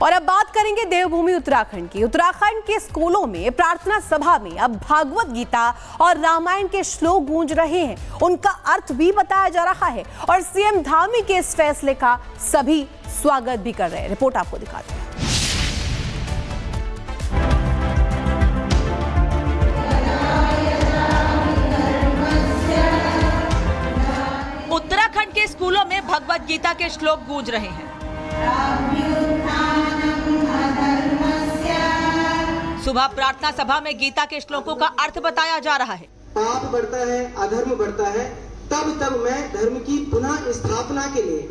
और अब बात करेंगे देवभूमि उत्तराखंड की। उत्तराखंड के स्कूलों में प्रार्थना सभा में अब भागवत गीता और रामायण के श्लोक गूंज रहे हैं, उनका अर्थ भी बताया जा रहा है और सीएम धामी के इस फैसले का सभी स्वागत भी कर रहे हैं। रिपोर्ट आपको दिखाते हैं। उत्तराखंड के स्कूलों में भगवत गीता के श्लोक गूंज रहे हैं। सुबह प्रार्थना सभा में गीता के श्लोकों का अर्थ बताया जा रहा है। पाप बढ़ता है, अधर्म बढ़ता है, तब तब मैं धर्म की पुनः स्थापना के लिए,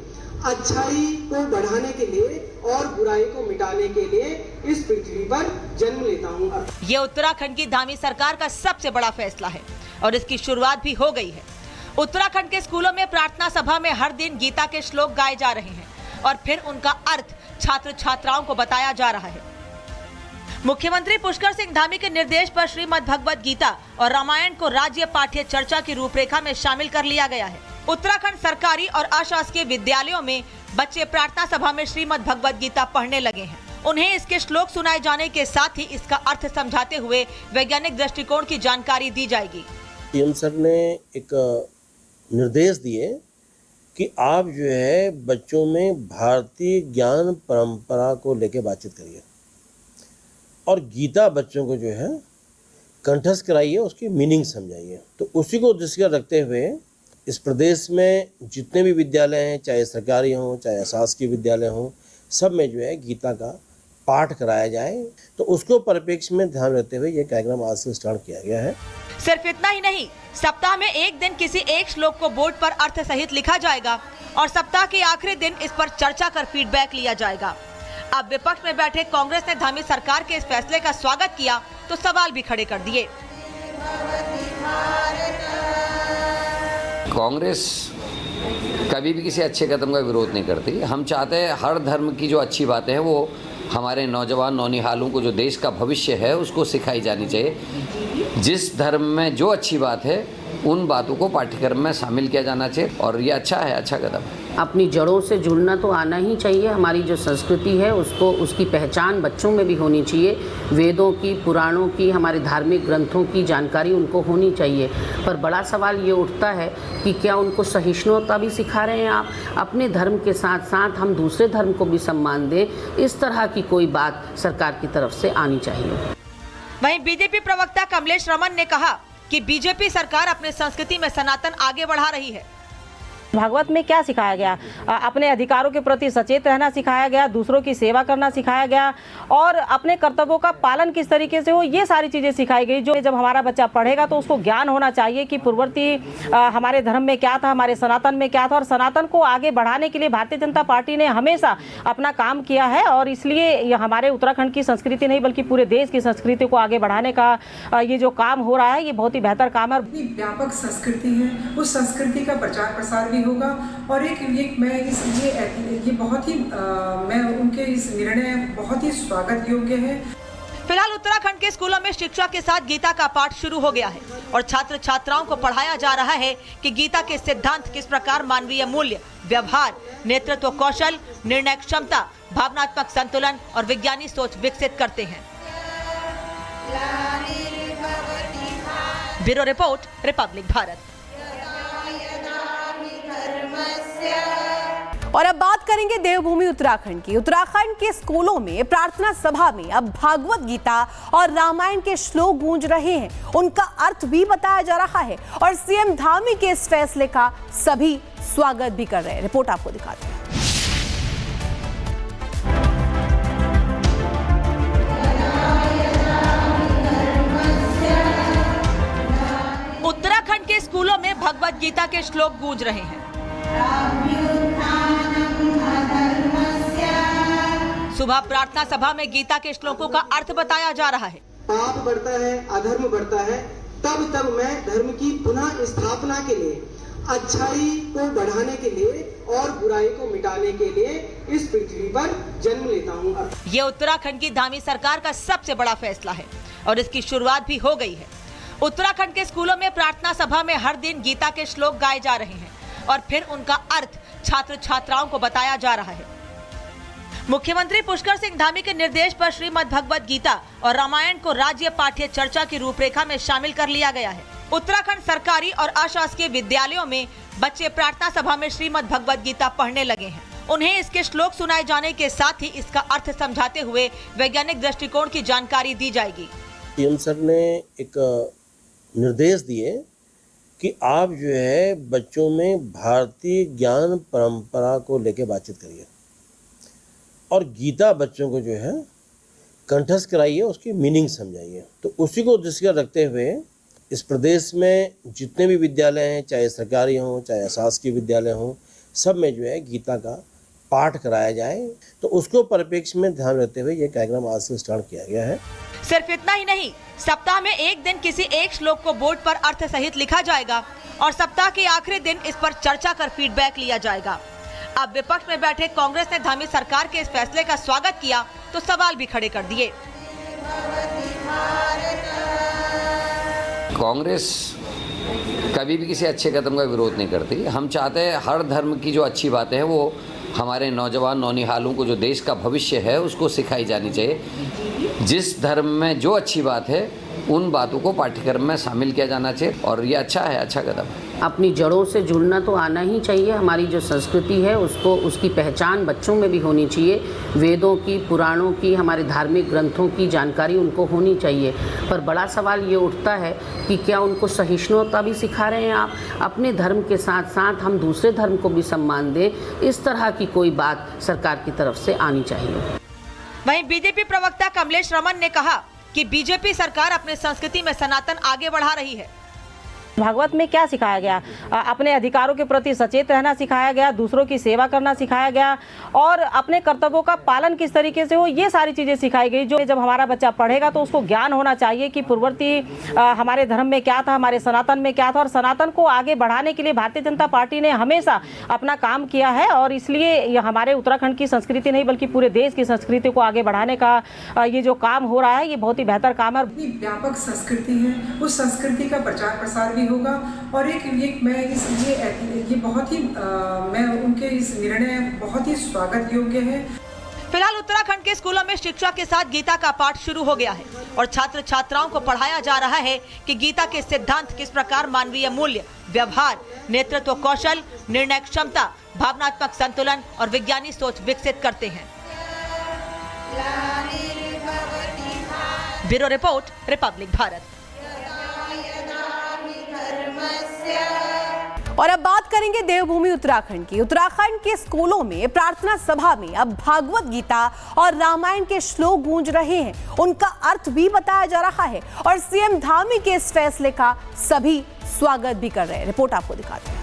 अच्छाई को बढ़ाने के लिए और बुराई को मिटाने के लिए इस पृथ्वी पर जन्म लेता हूँ। ये उत्तराखंड की धामी सरकार का सबसे बड़ा फैसला है और इसकी शुरुआत भी हो गई है। उत्तराखंड के स्कूलों में प्रार्थना सभा में हर दिन गीता के श्लोक गाए जा रहे हैं और फिर उनका अर्थ छात्र छात्राओं को बताया जा रहा है। मुख्यमंत्री पुष्कर सिंह धामी के निर्देश पर श्रीमद् भगवत गीता और रामायण को राज्य पाठ्य चर्चा की रूपरेखा में शामिल कर लिया गया है। उत्तराखंड सरकारी और अशासकीय विद्यालयों में बच्चे प्रार्थना सभा में श्रीमद् भगवत गीता पढ़ने लगे हैं। उन्हें इसके श्लोक सुनाए जाने के साथ ही इसका अर्थ समझाते हुए वैज्ञानिक दृष्टिकोण की जानकारी दी जाएगी। सीएम सर ने एक निर्देश दिए कि आप जो है बच्चों में भारतीय ज्ञान परंपरा को लेकर बातचीत करिए और गीता बच्चों को जो है कंठस्थ कराइए, उसकी मीनिंग समझाइए। तो उसी को दृष्टिगत रखते हुए इस प्रदेश में जितने भी विद्यालय हैं, चाहे सरकारी हों चाहे अशासकीय विद्यालय हों, सब में जो है गीता का पाठ कराया जाए। तो उसको परिप्रेक्ष्य में ध्यान रखते हुए ये कार्यक्रम आज से स्टार्ट किया गया है। सिर्फ इतना ही नहीं, सप्ताह में एक दिन किसी एक श्लोक को बोर्ड पर अर्थ सहित लिखा जाएगा और सप्ताह के आखिरी दिन इस पर चर्चा कर फीडबैक लिया जाएगा। अब विपक्ष में बैठे कांग्रेस ने धामी सरकार के इस फैसले का स्वागत किया तो सवाल भी खड़े कर दिए। कांग्रेस कभी भी किसी अच्छे कदम का विरोध नहीं करती। हम चाहते हैं हर धर्म की जो अच्छी बातें हैं वो हमारे नौजवान नौनिहालों को, जो देश का भविष्य है, उसको सिखाई जानी चाहिए। जिस धर्म में जो अच्छी बात है उन बातों को पाठ्यक्रम में शामिल किया जाना चाहिए और ये अच्छा है, अच्छा कदम है। अपनी जड़ों से जुड़ना तो आना ही चाहिए। हमारी जो संस्कृति है उसको, उसकी पहचान बच्चों में भी होनी चाहिए। वेदों की, पुराणों की, हमारे धार्मिक ग्रंथों की जानकारी उनको होनी चाहिए। पर बड़ा सवाल ये उठता है कि क्या उनको सहिष्णुता भी सिखा रहे हैं आप? अपने धर्म के साथ साथ हम दूसरे धर्म को भी सम्मान दें, इस तरह की कोई बात सरकार की तरफ से आनी चाहिए। वहीं बीजेपी प्रवक्ता कमलेश रमन ने कहा कि बीजेपी सरकार अपने संस्कृति में सनातन आगे बढ़ा रही है। भागवत में क्या सिखाया गया? अपने अधिकारों के प्रति सचेत रहना सिखाया गया, दूसरों की सेवा करना सिखाया गया और अपने कर्तव्यों का पालन किस तरीके से हो, ये सारी चीज़ें सिखाई गई। जो जब हमारा बच्चा पढ़ेगा तो उसको ज्ञान होना चाहिए कि पूर्ववर्ती हमारे धर्म में क्या था, हमारे सनातन में क्या था और सनातन को आगे बढ़ाने के लिए भारतीय जनता पार्टी ने हमेशा अपना काम किया है और इसलिए हमारे उत्तराखंड की संस्कृति नहीं बल्कि पूरे देश की संस्कृति को आगे बढ़ाने का ये जो काम हो रहा है ये बहुत ही बेहतर काम है। व्यापक संस्कृति है, उस संस्कृति का प्रचार प्रसार होगा और ये बहुत ही मैं उनके इस निर्णय बहुत ही स्वागत योग्य है। फिलहाल उत्तराखंड के स्कूलों में शिक्षा के साथ गीता का पाठ शुरू हो गया है और छात्र छात्राओं को पढ़ाया जा रहा है कि गीता के सिद्धांत किस प्रकार मानवीय मूल्य, व्यवहार, नेतृत्व कौशल, निर्णय क्षमता, भावनात्मक संतुलन और विज्ञानी सोच विकसित करते हैं। Bureau report, Republic Bharat. और अब बात करेंगे देवभूमि उत्तराखंड की। उत्तराखंड के स्कूलों में प्रार्थना सभा में अब भागवत गीता और रामायण के श्लोक गूंज रहे हैं, उनका अर्थ भी बताया जा रहा है और सीएम धामी के इस फैसले का सभी स्वागत भी कर रहे हैं। रिपोर्ट आपको दिखाते हैं। उत्तराखंड के स्कूलों में भगवत गीता के श्लोक गूंज रहे हैं। सुबह प्रार्थना सभा में गीता के श्लोकों का अर्थ बताया जा रहा है। पाप बढ़ता है, अधर्म बढ़ता है, तब तब मैं धर्म की पुनः स्थापना के लिए, अच्छाई को बढ़ाने के लिए और बुराई को मिटाने के लिए इस पृथ्वी पर जन्म लेता हूँ। ये उत्तराखंड की धामी सरकार का सबसे बड़ा फैसला है और इसकी शुरुआत भी हो गई है। उत्तराखंड के स्कूलों में प्रार्थना सभा में हर दिन गीता के श्लोक गाए जा रहे हैं और फिर उनका अर्थ छात्र छात्राओं को बताया जा रहा है। मुख्यमंत्री पुष्कर सिंह धामी के निर्देश पर श्रीमद् भगवत गीता और रामायण को राज्य पाठ्य चर्चा की रूपरेखा में शामिल कर लिया गया है। उत्तराखंड सरकारी और अशासकीय विद्यालयों में बच्चे प्रार्थना सभा में श्रीमद् भगवत गीता पढ़ने लगे हैं। उन्हें इसके श्लोक सुनाए जाने के साथ ही इसका अर्थ समझाते हुए वैज्ञानिक दृष्टिकोण की जानकारी दी जाएगी। सीएम सर ने एक निर्देश दिए कि आप जो है बच्चों में भारतीय ज्ञान परंपरा को लेकर बातचीत करिए और गीता बच्चों को जो है कंठस्थ कराइए, उसकी मीनिंग समझाइए। तो उसी को दृष्टिगत रखते हुए इस प्रदेश में जितने भी विद्यालय हैं, चाहे सरकारी हों चाहे अशासकीय विद्यालय हों, सब में जो है गीता का पाठ कराया जाए। तो उसको परिप्रेक्ष्य में ध्यान रखते हुए ये कार्यक्रम आज से स्टार्ट किया गया है। सिर्फ इतना ही नहीं, सप्ताह में एक दिन किसी एक श्लोक को बोर्ड पर अर्थ सहित लिखा जाएगा और सप्ताह के आखिरी दिन इस पर चर्चा कर फीडबैक लिया जाएगा। अब विपक्ष में बैठे कांग्रेस ने धामी सरकार के इस फैसले का स्वागत किया तो सवाल भी खड़े कर दिए। कांग्रेस कभी भी किसी अच्छे कदम का विरोध नहीं करती। हम चाहते हैं हर धर्म की जो अच्छी बातें हैं वो हमारे नौजवान नौनिहालों को, जो देश का भविष्य है, उसको सिखाई जानी चाहिए। जिस धर्म में जो अच्छी बात है उन बातों को पाठ्यक्रम में शामिल किया जाना चाहिए और ये अच्छा है, अच्छा कदम है। अपनी जड़ों से जुड़ना तो आना ही चाहिए। हमारी जो संस्कृति है उसको, उसकी पहचान बच्चों में भी होनी चाहिए। वेदों की, पुराणों की, हमारे धार्मिक ग्रंथों की जानकारी उनको होनी चाहिए। पर बड़ा सवाल ये उठता है कि क्या उनको सहिष्णुता भी सिखा रहे हैं आप? अपने धर्म के साथ साथ हम दूसरे धर्म को भी सम्मान दें, इस तरह की कोई बात सरकार की तरफ से आनी चाहिए। वहीं बीजेपी प्रवक्ता कमलेश रमन ने कहा कि बीजेपी सरकार अपने संस्कृति में सनातन आगे बढ़ा रही है। भागवत में क्या सिखाया गया? अपने अधिकारों के प्रति सचेत रहना सिखाया गया, दूसरों की सेवा करना सिखाया गया और अपने कर्तव्यों का पालन किस तरीके से हो, ये सारी चीज़ें सिखाई गई। जो जब हमारा बच्चा पढ़ेगा तो उसको ज्ञान होना चाहिए कि पूर्ववर्ती हमारे धर्म में क्या था, हमारे सनातन में क्या था। और सनातन को आगे बढ़ाने के लिए भारतीय जनता पार्टी ने हमेशा अपना काम किया है और इसलिए ये हमारे उत्तराखंड की संस्कृति नहीं बल्कि पूरे देश की संस्कृति को आगे बढ़ाने का ये जो काम हो रहा है ये बहुत ही बेहतर काम है। व्यापक संस्कृति है, उस संस्कृति का प्रचार प्रसार भी होगा और ये बहुत ही मैं उनके इस निर्णय बहुत ही स्वागत योग्य है। फिलहाल उत्तराखंड के स्कूलों में शिक्षा के साथ गीता का पाठ शुरू हो गया है और छात्र छात्राओं को पढ़ाया जा रहा है कि गीता के सिद्धांत किस प्रकार मानवीय मूल्य, व्यवहार, नेतृत्व कौशल, निर्णय क्षमता, भावनात्मक संतुलन और वैज्ञानिक सोच विकसित करते हैं। Bureau report, Republic Bharat. और अब बात करेंगे देवभूमि उत्तराखंड की। उत्तराखंड के स्कूलों में प्रार्थना सभा में अब भागवत गीता और रामायण के श्लोक गूंज रहे हैं। उनका अर्थ भी बताया जा रहा है और सीएम धामी के इस फैसले का सभी स्वागत भी कर रहे हैं। रिपोर्ट आपको दिखाते हैं।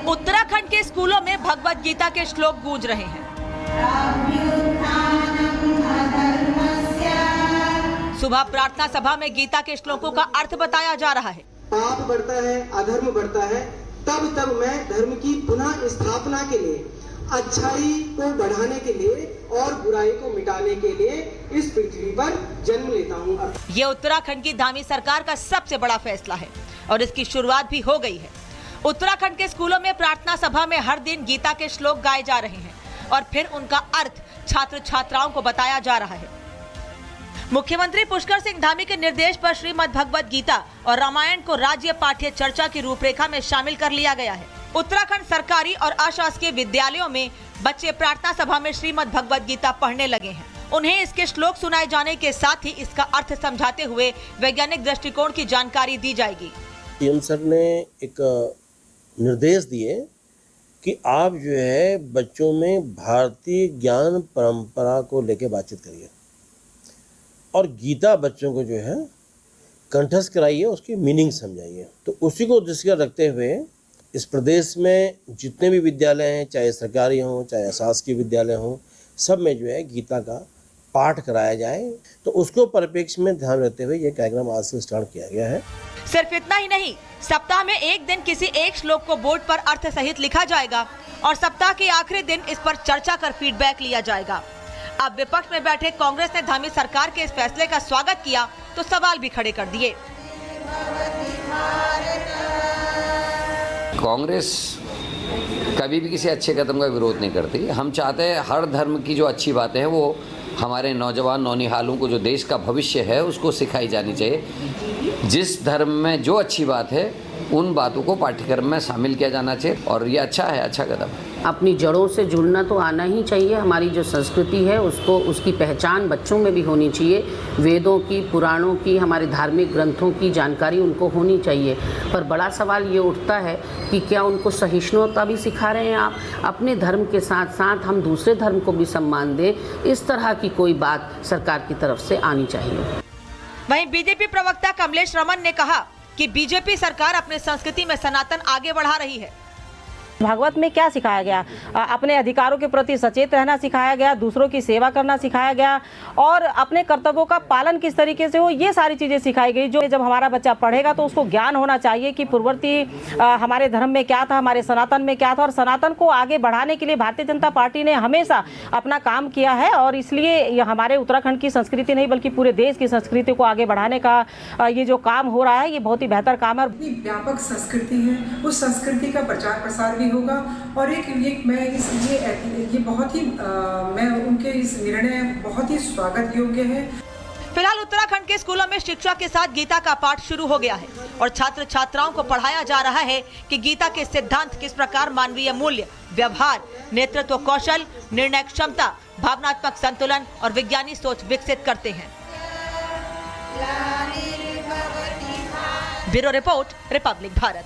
उत्तराखंड के स्कूलों में भगवत गीता के श्लोक गूंज रहे हैं। सुबह प्रार्थना सभा में गीता के श्लोकों का अर्थ बताया जा रहा है। पाप बढ़ता है, अधर्म बढ़ता है, तब मैं धर्म की पुनः स्थापना के लिए, अच्छाई को बढ़ाने के लिए और बुराई को मिटाने के लिए इस पृथ्वी पर जन्म लेता हूँ। ये उत्तराखंड की धामी सरकार का सबसे बड़ा फैसला है और इसकी शुरुआत भी हो गई है। उत्तराखंड के स्कूलों में प्रार्थना सभा में हर दिन गीता के श्लोक गाए जा रहे हैं और फिर उनका अर्थ छात्र छात्राओं को बताया जा रहा है। मुख्यमंत्री पुष्कर सिंह धामी के निर्देश पर श्रीमद् भगवत गीता और रामायण को राज्य पाठ्य चर्चा की रूपरेखा में शामिल कर लिया गया है। उत्तराखंड सरकारी और अशासकीय विद्यालयों में बच्चे प्रार्थना सभा में श्रीमद् भगवत गीता पढ़ने लगे हैं। उन्हें इसके श्लोक सुनाए जाने के साथ ही इसका अर्थ समझाते हुए वैज्ञानिक दृष्टिकोण की जानकारी दी जाएगी। सीएम सर ने एक निर्देश दिए कि आप जो है बच्चों में भारतीय ज्ञान परंपरा को लेकर बातचीत करिए और गीता बच्चों को जो है कंठस्थ कराइए, उसकी मीनिंग समझाइए। तो उसी को दृष्टिगत रखते हुए इस प्रदेश में जितने भी विद्यालय हैं, चाहे सरकारी हों चाहे अशासकीय विद्यालय हों, सब में जो है गीता का पाठ कराया जाए। तो उसको परिप्रेक्ष्य में ध्यान रखते हुए ये कार्यक्रम आज से स्टार्ट किया गया है। सिर्फ इतना ही नहीं, सप्ताह में एक दिन किसी एक श्लोक को बोर्ड पर अर्थ सहित लिखा जाएगा और सप्ताह के आखिरी दिन इस पर चर्चा कर फीडबैक लिया जाएगा। अब विपक्ष में बैठे कांग्रेस ने धामी सरकार के इस फैसले का स्वागत किया तो सवाल भी खड़े कर दिए। कांग्रेस कभी भी किसी अच्छे कदम का विरोध नहीं करती। हम चाहते हैं हर धर्म की जो अच्छी बातें हैं वो हमारे नौजवान नौनिहालों को, जो देश का भविष्य है, उसको सिखाई जानी चाहिए। जिस धर्म में जो अच्छी बात है उन बातों को पाठ्यक्रम में शामिल किया जाना चाहिए और ये अच्छा है, अच्छा कदम है। अपनी जड़ों से जुड़ना तो आना ही चाहिए। हमारी जो संस्कृति है उसको, उसकी पहचान बच्चों में भी होनी चाहिए। वेदों की, पुराणों की, हमारे धार्मिक ग्रंथों की जानकारी उनको होनी चाहिए। पर बड़ा सवाल ये उठता है कि क्या उनको सहिष्णुता भी सिखा रहे हैं आप? अपने धर्म के साथ साथ हम दूसरे धर्म को भी सम्मान दें, इस तरह की कोई बात सरकार की तरफ से आनी चाहिए। वहीं बीजेपी प्रवक्ता कमलेश रमन ने कहा कि बीजेपी सरकार अपने संस्कृति में सनातन आगे बढ़ा रही है। भागवत में क्या सिखाया गया? अपने अधिकारों के प्रति सचेत रहना सिखाया गया, दूसरों की सेवा करना सिखाया गया और अपने कर्तव्यों का पालन किस तरीके से हो, ये सारी चीज़ें सिखाई गई। जो जब हमारा बच्चा पढ़ेगा तो उसको ज्ञान होना चाहिए कि पूर्ववर्ती हमारे धर्म में क्या था, हमारे सनातन में क्या था, और सनातन को आगे बढ़ाने के लिए भारतीय जनता पार्टी ने हमेशा अपना काम किया है। और इसलिए हमारे उत्तराखंड की संस्कृति नहीं बल्कि पूरे देश की संस्कृति को आगे बढ़ाने का ये जो काम हो रहा है, ये बहुत ही बेहतर काम है। इतनी व्यापक संस्कृति है, उस संस्कृति का प्रचार प्रसार भी होगा। और ये बहुत ही मैं उनके इस निर्णय बहुत ही स्वागत योग्य है। फिलहाल उत्तराखंड के स्कूलों में शिक्षा के साथ गीता का पाठ शुरू हो गया है और छात्र छात्राओं को पढ़ाया जा रहा है कि गीता के सिद्धांत किस प्रकार मानवीय मूल्य, व्यवहार, नेतृत्व कौशल, निर्णय क्षमता, भावनात्मक संतुलन और विज्ञानी सोच विकसित करते हैं। Bureau report, Republic Bharat.